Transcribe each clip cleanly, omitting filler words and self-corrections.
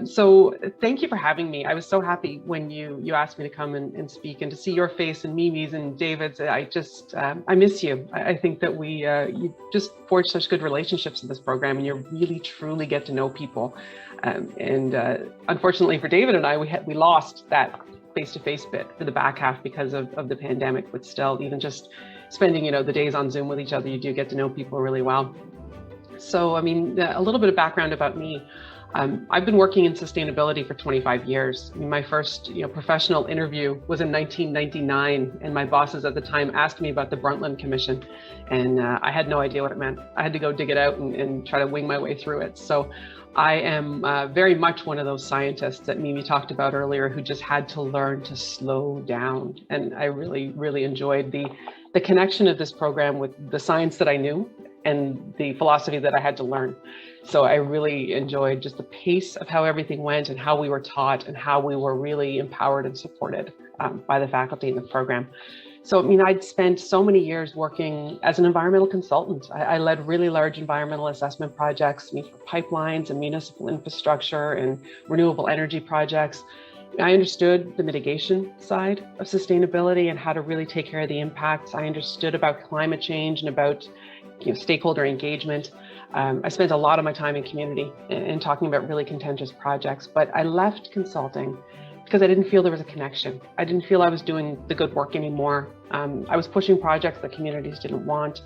So thank you for having me. I was so happy when you asked me to come and speak, and to see your face and Mimi's and David's. I just, I miss you. I think that you just forged such good relationships in this program, and you really truly get to know people. Unfortunately for David and I, we lost that face-to-face bit for the back half because of the pandemic, but still, even just spending, the days on Zoom with each other, you do get to know people really well. So, I mean, a little bit of background about me. I've been working in sustainability for 25 years. I mean, my first professional interview was in 1999, and my bosses at the time asked me about the Brundtland Commission, and I had no idea what it meant. I had to go dig it out and try to wing my way through it. So I am very much one of those scientists that Mimi talked about earlier, who just had to learn to slow down. And I really, really enjoyed the connection of this program with the science that I knew and the philosophy that I had to learn. So I really enjoyed just the pace of how everything went and how we were taught and how we were really empowered and supported by the faculty in the program. So, I mean, I'd spent so many years working as an environmental consultant. I led really large environmental assessment projects, for pipelines and municipal infrastructure and renewable energy projects. I understood the mitigation side of sustainability and how to really take care of the impacts. I understood about climate change and about stakeholder engagement. I spent a lot of my time in community and talking about really contentious projects, but I left consulting because I didn't feel there was a connection. I didn't feel I was doing the good work anymore. I was pushing projects that communities didn't want.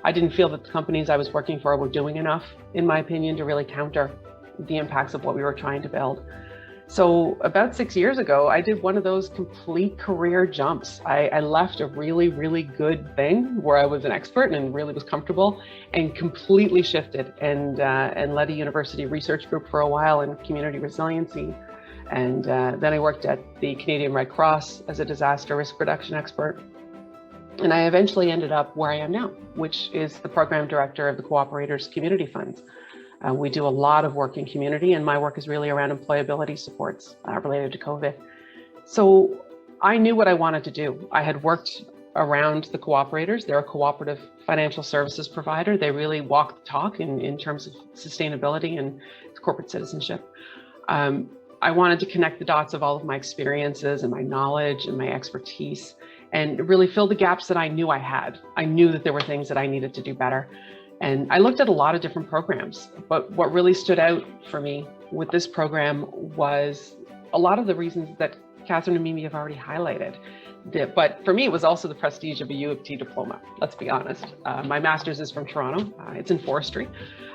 I didn't feel that the companies I was working for were doing enough, in my opinion, to really counter the impacts of what we were trying to build. So about 6 years ago, I did one of those complete career jumps. I left a really, really good thing where I was an expert and really was comfortable, and completely shifted and led a university research group for a while in community resiliency. And then I worked at the Canadian Red Cross as a disaster risk reduction expert. And I eventually ended up where I am now, which is the program director of the Cooperators Community Funds. We do a lot of work in community, and my work is really around employability supports related to COVID. So I knew what I wanted to do. I had worked around the cooperators. They're a cooperative financial services provider. They really walk the talk in terms of sustainability and corporate citizenship. I wanted to connect the dots of all of my experiences and my knowledge and my expertise, and really fill the gaps that I knew I had. I knew that there were things that I needed to do better. And I looked at a lot of different programs, but what really stood out for me with this program was a lot of the reasons that Catherine and Mimi have already highlighted. But for me, it was also the prestige of a U of T diploma, let's be honest. My master's is from Toronto, it's in forestry,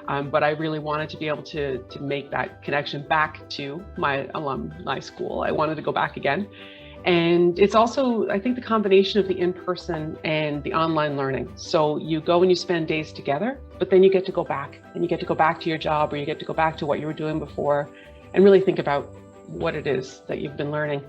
but I really wanted to be able to make that connection back to my alumni school. I wanted to go back again. And it's also, I think, the combination of the in-person and the online learning. So you go and you spend days together, but then you get to go back, and you get to go back to your job, or you get to go back to what you were doing before and really think about what it is that you've been learning.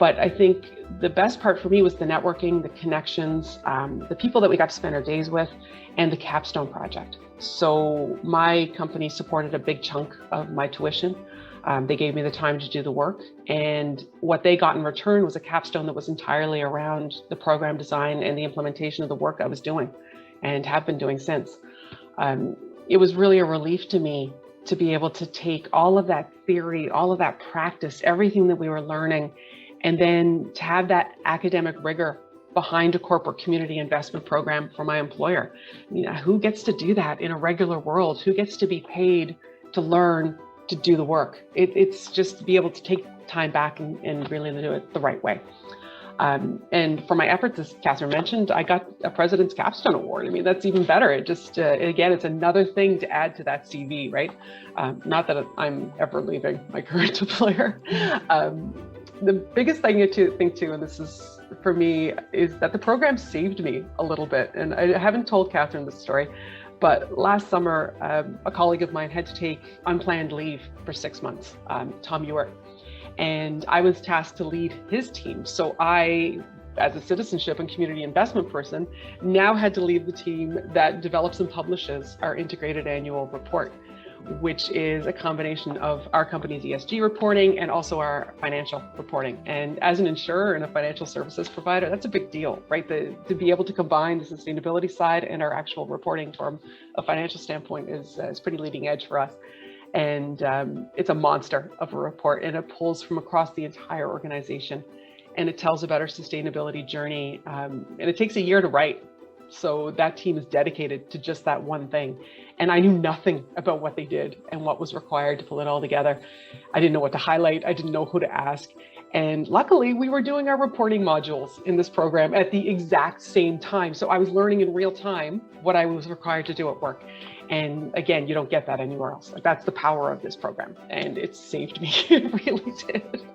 But I think the best part for me was the networking, the connections, the people that we got to spend our days with, and the capstone project. So my company supported a big chunk of my tuition. They gave me the time to do the work, and what they got in return was a capstone that was entirely around the program design and the implementation of the work I was doing and have been doing since. It was really a relief to me to be able to take all of that theory, all of that practice, everything that we were learning, and then to have that academic rigor behind a corporate community investment program for my employer. I mean, who gets to do that in a regular world? Who gets to be paid to learn to do the work? It's just to be able to take time back and really do it the right way. And for my efforts, as Catherine mentioned, I got a President's Capstone Award. I mean, that's even better. It just, again, it's another thing to add to that CV, right? Not that I'm ever leaving my current employer. The biggest thing to think too, and this is for me, is that the program saved me a little bit. And I haven't told Catherine this story, but last summer, a colleague of mine had to take unplanned leave for 6 months, Tom Ewart, and I was tasked to lead his team. So I, as a citizenship and community investment person, now had to lead the team that develops and publishes our integrated annual report, which is a combination of our company's ESG reporting and also our financial reporting. And as an insurer and a financial services provider, that's a big deal, right? To be able to combine the sustainability side and our actual reporting from a financial standpoint is pretty leading edge for us. And it's a monster of a report, and it pulls from across the entire organization. And it tells about our sustainability journey. And it takes a year to write. So that team is dedicated to just that one thing. And I knew nothing about what they did and what was required to pull it all together. I didn't know what to highlight. I didn't know who to ask. And luckily, we were doing our reporting modules in this program at the exact same time. So I was learning in real time what I was required to do at work. And again, you don't get that anywhere else. Like, that's the power of this program. And it saved me. It really did.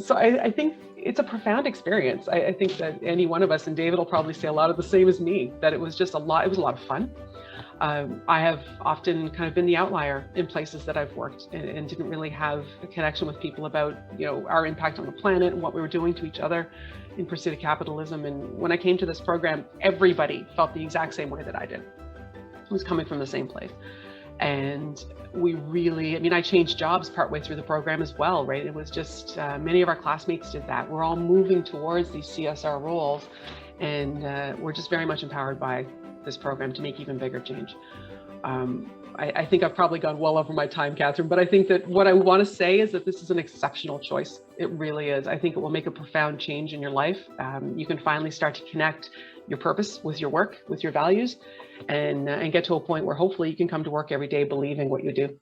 So I think it's a profound experience. I think that any one of us, and David will probably say a lot of the same as me, that it was just a lot. It was a lot of fun. I have often kind of been the outlier in places that I've worked, and didn't really have a connection with people about, our impact on the planet and what we were doing to each other in pursuit of capitalism. And when I came to this program, everybody felt the exact same way that I did. It was coming from the same place. And we really, I changed jobs partway through the program as well, right? It was just, many of our classmates did that. We're all moving towards these CSR roles, and we're just very much empowered by this program to make even bigger change. I think I've probably gone well over my time, Catherine, but I think that what I want to say is that this is an exceptional choice. It really is. I think it will make a profound change in your life. You can finally start to connect your purpose with your work, with your values, and get to a point where hopefully you can come to work every day believing what you do.